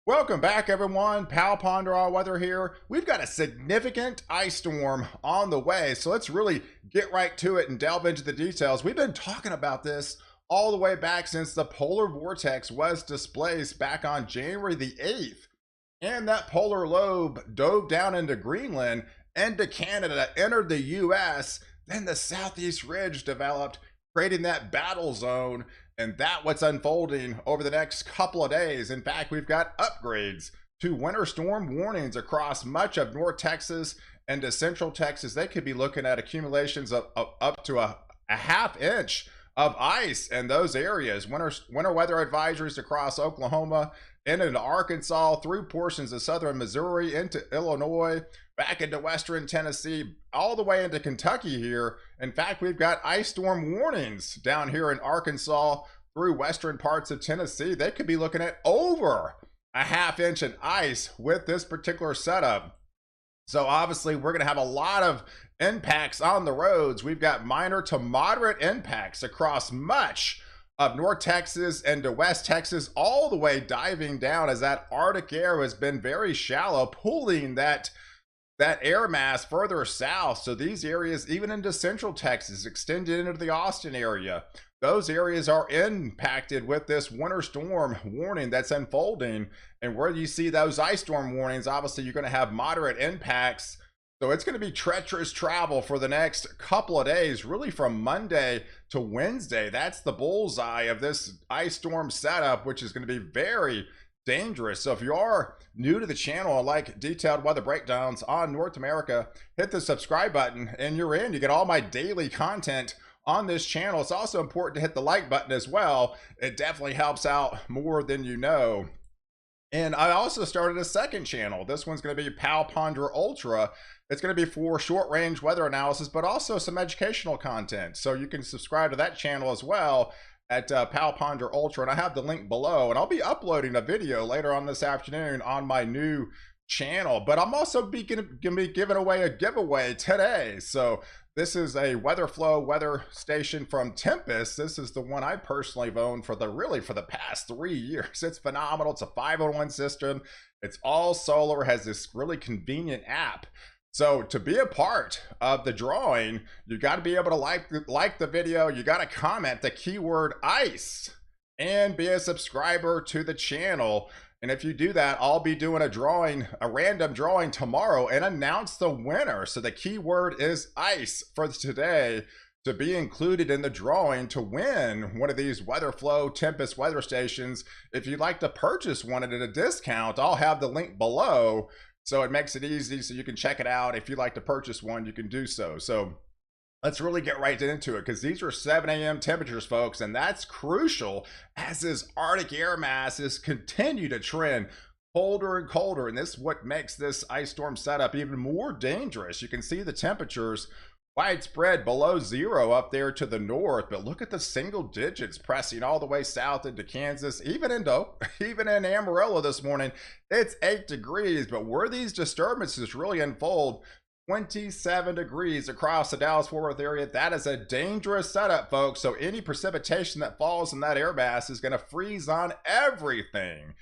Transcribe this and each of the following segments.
Welcome back, everyone. POW Ponder Weather here. We've got a significant ice storm on the way, so let's really get right to it and delve into the details. We've been talking about this all the way back since the polar vortex was displaced back on January the 8th, and that polar lobe dove down into Greenland, into Canada, entered the US. Then the southeast ridge developed, creating that battle zone, and that's what's unfolding over the next couple of days. In fact, we've got upgrades to winter storm warnings across much of North Texas and to Central Texas. They could be looking at accumulations of up to a half inch of ice in those areas. Winter weather advisories across Oklahoma and into Arkansas, through portions of southern Missouri, into Illinois, back into western Tennessee, all the way into Kentucky here. In fact, we've got ice storm warnings down here in Arkansas through western parts of Tennessee. They could be looking at over a half inch of ice with this particular setup. So obviously we're going to have a lot of impacts on the roads. We've got minor to moderate impacts across much of North Texas and to West Texas, all the way diving down as that Arctic air has been very shallow, pulling that air mass further south. So these areas, even into Central Texas, extended into the Austin area, those areas are impacted with this winter storm warning that's unfolding. And where you see those ice storm warnings, obviously you're going to have moderate impacts. So it's going to be treacherous travel for the next couple of days, really from Monday to Wednesday. That's the bullseye of this ice storm setup, which is going to be very dangerous. So if you are new to the channel and like detailed weather breakdowns on North America, hit the subscribe button and you're in. You get all my daily content on this channel. It's also important to hit the like button as well. It definitely helps out more than you know. And I also started a second channel. This one's going to be POW Ponder Ultra. It's going to be for short range weather analysis, but also some educational content. So you can subscribe to that channel as well at POW Ponder Ultra. And I have the link below. And I'll be uploading a video later on this afternoon on my new channel. But I'm also going to be giving away a giveaway today. So this is a Weatherflow weather station from Tempest. This is the one I personally have owned for the past 3 years. It's phenomenal. It's a 501 system. It's all solar, has this really convenient app. So to be a part of the drawing, you got to be able to like the video. You got to comment the keyword ice and be a subscriber to the channel. And if you do that, I'll be doing a random drawing tomorrow and announce the winner. So the keyword is ice for today to be included in the drawing to win one of these Weatherflow Tempest weather stations. If you'd like to purchase one at a discount, I'll have the link below. So it makes it easy so you can check it out. If you'd like to purchase one, you can do so. So let's really get right into it, because these are 7 a.m. temperatures, folks, and that's crucial as this Arctic air masses continue to trend colder and colder. And this is what makes this ice storm setup even more dangerous. You can see the temperatures widespread below zero up there to the north, but look at the single digits pressing all the way south into Kansas, even in Amarillo this morning. It's 8 degrees, but where these disturbances really unfold, 27 degrees across the Dallas-Fort Worth area. That is a dangerous setup, folks. So any precipitation that falls in that air mass is going to freeze on everything.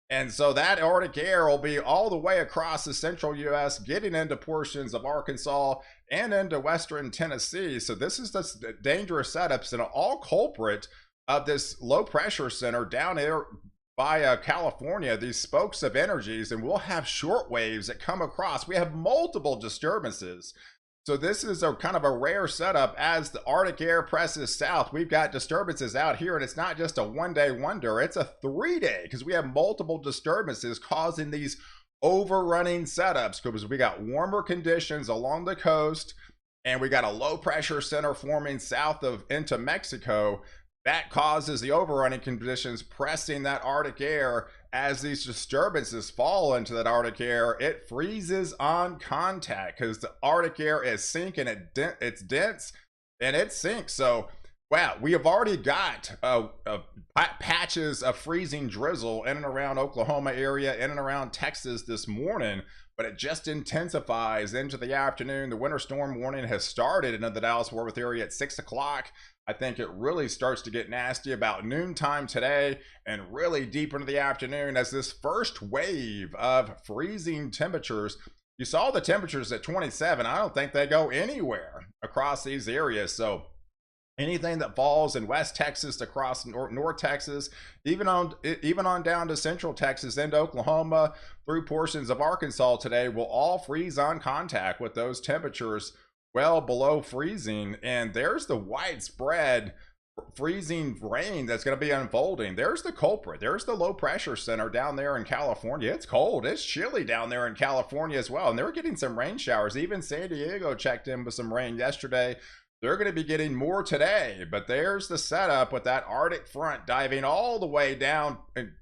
And so that Arctic air will be all the way across the central U.S., getting into portions of Arkansas and into western Tennessee. So this is the dangerous setups, and all culprit of this low pressure center down there by California, these spokes of energies, and we'll have short waves that come across. We have multiple disturbances. So this is a kind of a rare setup. As the Arctic air presses south, we've got disturbances out here, and it's not just a one-day wonder, it's a 3-day, because we have multiple disturbances causing these overrunning setups, because we got warmer conditions along the coast, and we got a low pressure center forming south of into Mexico. That causes the overrunning conditions, pressing that Arctic air. As these disturbances fall into that Arctic air, it freezes on contact, because the Arctic air is sinking, it's dense and it sinks. So Wow, we have already got patches of freezing drizzle in and around Oklahoma area, in and around Texas this morning, but it just intensifies into the afternoon. The winter storm warning has started into the Dallas-Fort Worth area at 6 o'clock. I think it really starts to get nasty about noontime today and really deep into the afternoon as this first wave of freezing temperatures. You saw the temperatures at 27. I don't think they go anywhere across these areas. So anything that falls in West Texas across North Texas, even on down to Central Texas into Oklahoma through portions of Arkansas today will all freeze on contact with those temperatures well below freezing. And there's the widespread freezing rain that's going to be unfolding. There's the culprit. There's the low pressure center down there in California. It's cold. It's chilly down there in California as well. And they're getting some rain showers. Even San Diego checked in with some rain yesterday. They're going to be getting more today, but there's the setup with that Arctic front diving all the way down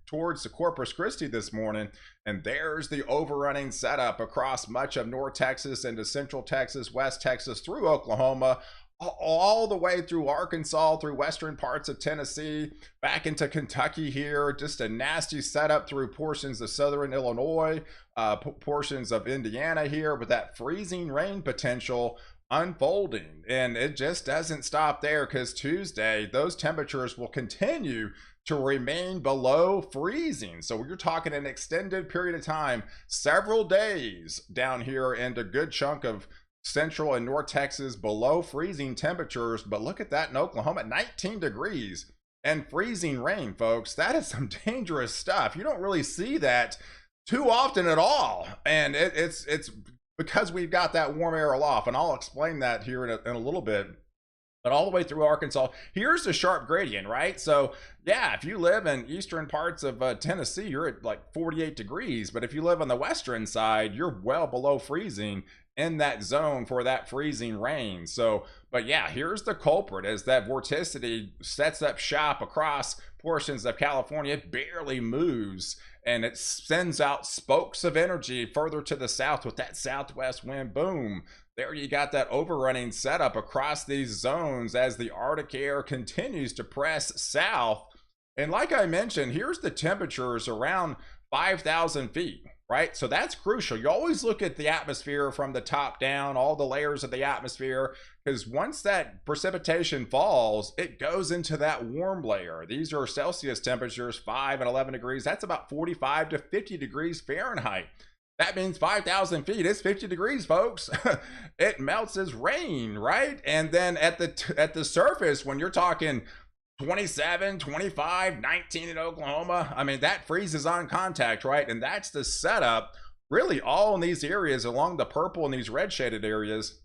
towards the Corpus Christi this morning. And there's the overrunning setup across much of North Texas into Central Texas, West Texas, through Oklahoma, all the way through Arkansas, through western parts of Tennessee, back into Kentucky here. Just a nasty setup through portions of southern Illinois, portions of Indiana here with that freezing rain potential unfolding. And it just doesn't stop there, because Tuesday those temperatures will continue to remain below freezing. So you're talking an extended period of time, several days down here and a good chunk of Central and North Texas below freezing temperatures. But look at that in Oklahoma, 19 degrees and freezing rain, folks. That is some dangerous stuff. You don't really see that too often at all. And it's because we've got that warm air aloft, and I'll explain that here in a little bit. But all the way through Arkansas, here's the sharp gradient, right? So yeah, if you live in eastern parts of Tennessee, you're at like 48 degrees. But if you live on the western side, you're well below freezing in that zone for that freezing rain. So, but yeah, here's the culprit as that vorticity sets up shop across portions of California. It barely moves, and it sends out spokes of energy further to the south with that southwest wind. Boom. There you got that overrunning setup across these zones as the Arctic air continues to press south. And like I mentioned, here's the temperatures around 5,000 feet, right? So that's crucial. You always look at the atmosphere from the top down, all the layers of the atmosphere, because once that precipitation falls, it goes into that warm layer. These are Celsius temperatures, 5 and 11 degrees. That's about 45 to 50 degrees Fahrenheit. That means 5,000 feet is 50 degrees, folks. It melts as rain, right? And then at the surface, when you're talking 27, 25, 19 in Oklahoma, I mean, that freezes on contact, right? And that's the setup really all in these areas along the purple and these red shaded areas.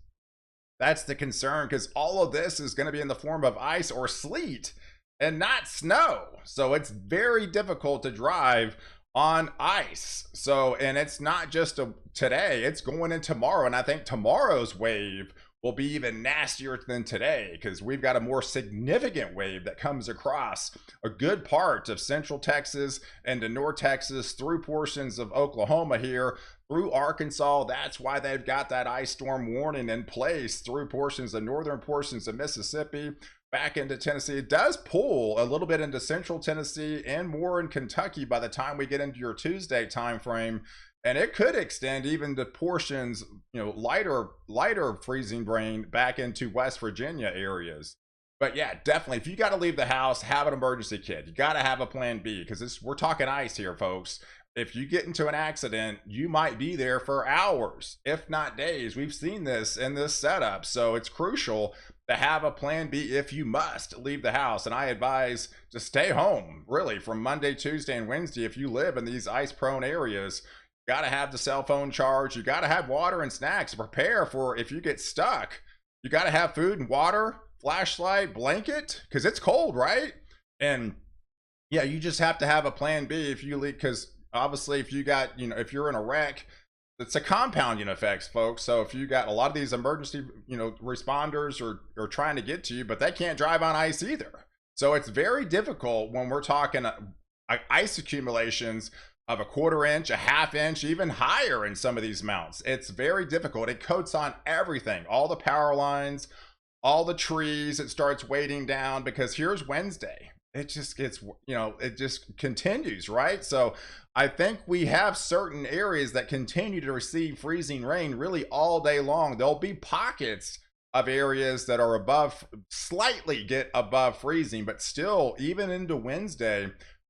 That's the concern, because all of this is going to be in the form of ice or sleet and not snow. So it's very difficult to drive on ice. So, and it's not just today, it's going in tomorrow. And I think tomorrow's wave will be even nastier than today, because we've got a more significant wave that comes across a good part of Central Texas and to North Texas through portions of Oklahoma here, through Arkansas. That's why they've got that ice storm warning in place through portions of northern portions of Mississippi, back into Tennessee. It does pull a little bit into Central Tennessee and more in Kentucky by the time we get into your Tuesday timeframe. And it could extend even to portions, lighter freezing rain back into West Virginia areas. But yeah, definitely, if you got to leave the house, have an emergency kit. You got to have a plan B, because we're talking ice here, folks. If you get into an accident, you might be there for hours, if not days. We've seen this in this setup. So it's crucial to have a plan B if you must leave the house. And I advise to stay home, really, from Monday, Tuesday, and Wednesday if you live in these ice-prone areas. You got to have the cell phone charged. You got to have water and snacks. Prepare for if you get stuck. You got to have food and water, flashlight, blanket, because it's cold, right? And yeah, you just have to have a plan B if you leave, because obviously if you got, if you're in a wreck, it's a compounding effect, folks. So if you got a lot of these emergency, responders are trying to get to you, but they can't drive on ice either. So it's very difficult when we're talking ice accumulations of a quarter inch, a half inch, even higher in some of these mounts. It's very difficult. It coats on everything, all the power lines, all the trees, it starts weighting down, because here's Wednesday. It just gets, it just continues, right? So I think we have certain areas that continue to receive freezing rain really all day long. There'll be pockets of areas that are above, slightly get above freezing, but still, even into Wednesday,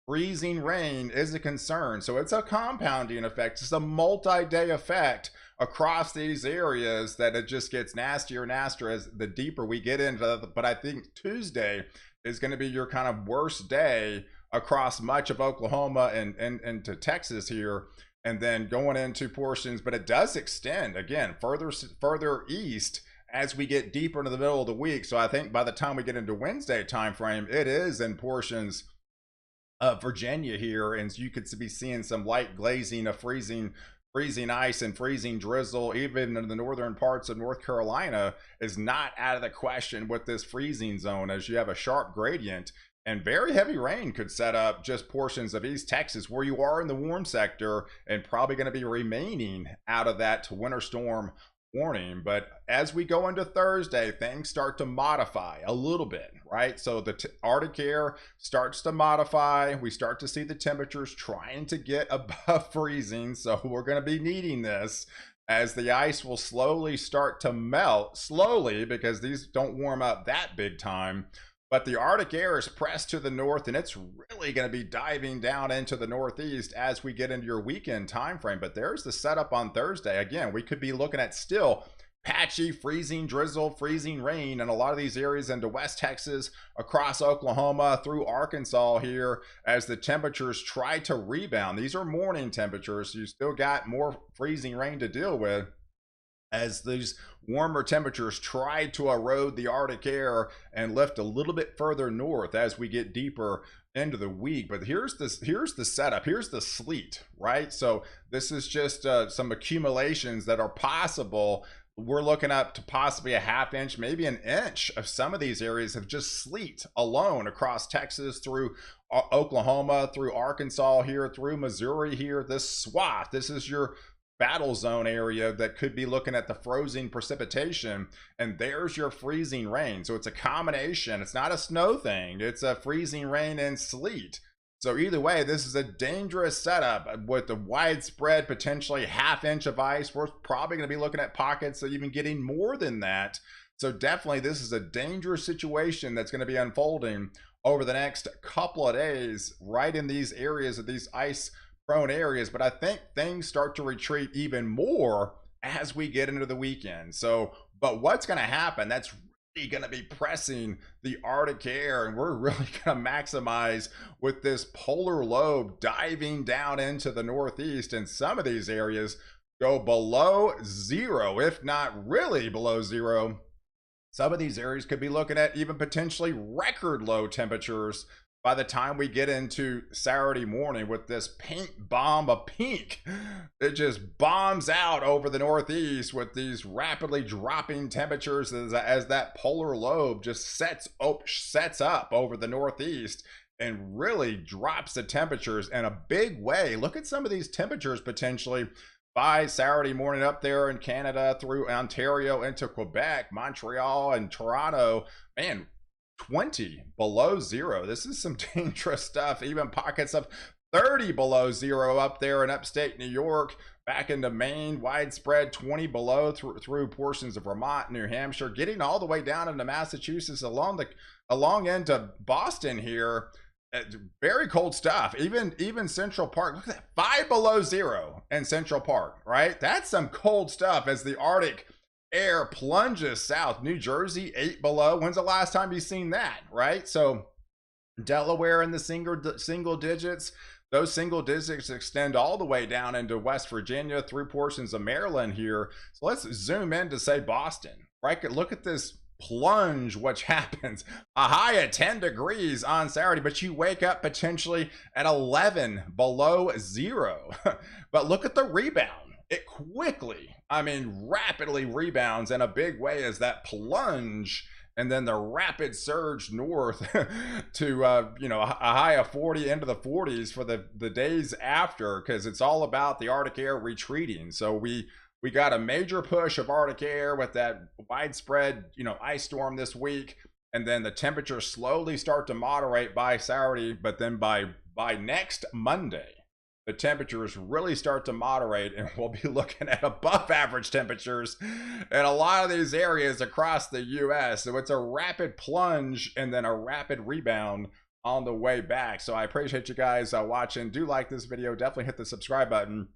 freezing rain is a concern. So it's a compounding effect. It's a multi-day effect across these areas that it just gets nastier and nastier as the deeper we get into it. But I think Tuesday is going to be your kind of worst day across much of Oklahoma and to Texas here, and then going into portions, but it does extend again further east as we get deeper into the middle of the week. So I think by the time we get into Wednesday timeframe, it is in portions of Virginia here, and you could be seeing some light glazing of freezing ice and freezing drizzle. Even in the northern parts of North Carolina is not out of the question with this freezing zone, as you have a sharp gradient, and very heavy rain could set up just portions of East Texas where you are in the warm sector, and probably going to be remaining out of that winter storm warning. But as we go into Thursday, things start to modify a little bit, right? So the Arctic air starts to modify. We start to see the temperatures trying to get above freezing. So we're going to be needing this, as the ice will slowly start to melt, slowly, because these don't warm up that big time. But the Arctic air is pressed to the north, and it's really going to be diving down into the northeast as we get into your weekend time frame. But there's the setup on Thursday. Again, we could be looking at still patchy freezing drizzle, freezing rain in a lot of these areas into West Texas, across Oklahoma, through Arkansas here, as the temperatures try to rebound. These are morning temperatures, so you still got more freezing rain to deal with, as these warmer temperatures try to erode the Arctic air and lift a little bit further north as we get deeper into the week. But here's the setup. Here's the sleet, right? So this is just some accumulations that are possible. We're looking up to possibly a half inch, maybe an inch of some of these areas of just sleet alone across Texas, through Oklahoma, through Arkansas here, through Missouri here. This swath, this is your battle zone area that could be looking at the frozen precipitation, and there's your freezing rain. So it's a combination. It's not a snow thing, it's a freezing rain and sleet. So either way, this is a dangerous setup with the widespread, potentially half inch of ice. We're probably going to be looking at pockets of even getting more than that. So definitely this is a dangerous situation that's going to be unfolding over the next couple of days, right in these areas of these ice prone areas. But I think things start to retreat even more as we get into the weekend. So, but what's going to happen, that's really going to be pressing the Arctic air, and we're really going to maximize with this polar lobe diving down into the northeast, and some of these areas go below zero, if not really below zero. Some of these areas could be looking at even potentially record low temperatures by the time we get into Saturday morning, with this pink bomb of pink. It just bombs out over the northeast with these rapidly dropping temperatures as that polar lobe just sets up over the northeast and really drops the temperatures in a big way. Look at some of these temperatures potentially by Saturday morning up there in Canada, through Ontario into Quebec, Montreal, and Toronto. Man, 20 below zero. This is some dangerous stuff. Even pockets of 30 below zero up there in upstate New York, back into Maine, widespread 20 below through portions of Vermont, New Hampshire, getting all the way down into Massachusetts, along into Boston here. Very cold stuff. Even Central Park, look at that, 5 below zero in Central Park, right? That's some cold stuff as the Arctic air plunges south. New Jersey, 8 below. When's the last time you've seen that, right? So Delaware in the single digits. Those single digits extend all the way down into West Virginia, through portions of Maryland here. So let's zoom in to say Boston, right? Look at this plunge, which happens a high of 10 degrees on Saturday, but you wake up potentially at 11 below zero. But look at the rebound. It quickly, rapidly rebounds in a big way as that plunge, and then the rapid surge north to a high of 40 into the 40s for the days after, because it's all about the Arctic air retreating. So we We got a major push of Arctic air with that widespread, ice storm this week. And then the temperatures slowly start to moderate by Saturday, but then by next Monday, the temperatures really start to moderate, and we'll be looking at above average temperatures in a lot of these areas across the US. So it's a rapid plunge and then a rapid rebound on the way back. So I appreciate you guys watching. Do like this video. Definitely hit the subscribe button.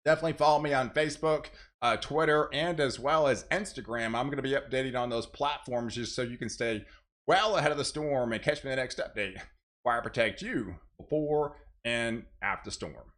Definitely follow me on Facebook, Twitter, and as well as Instagram. I'm going to be updating on those platforms just so you can stay well ahead of the storm and catch me in the next update where I protect you before and after storm.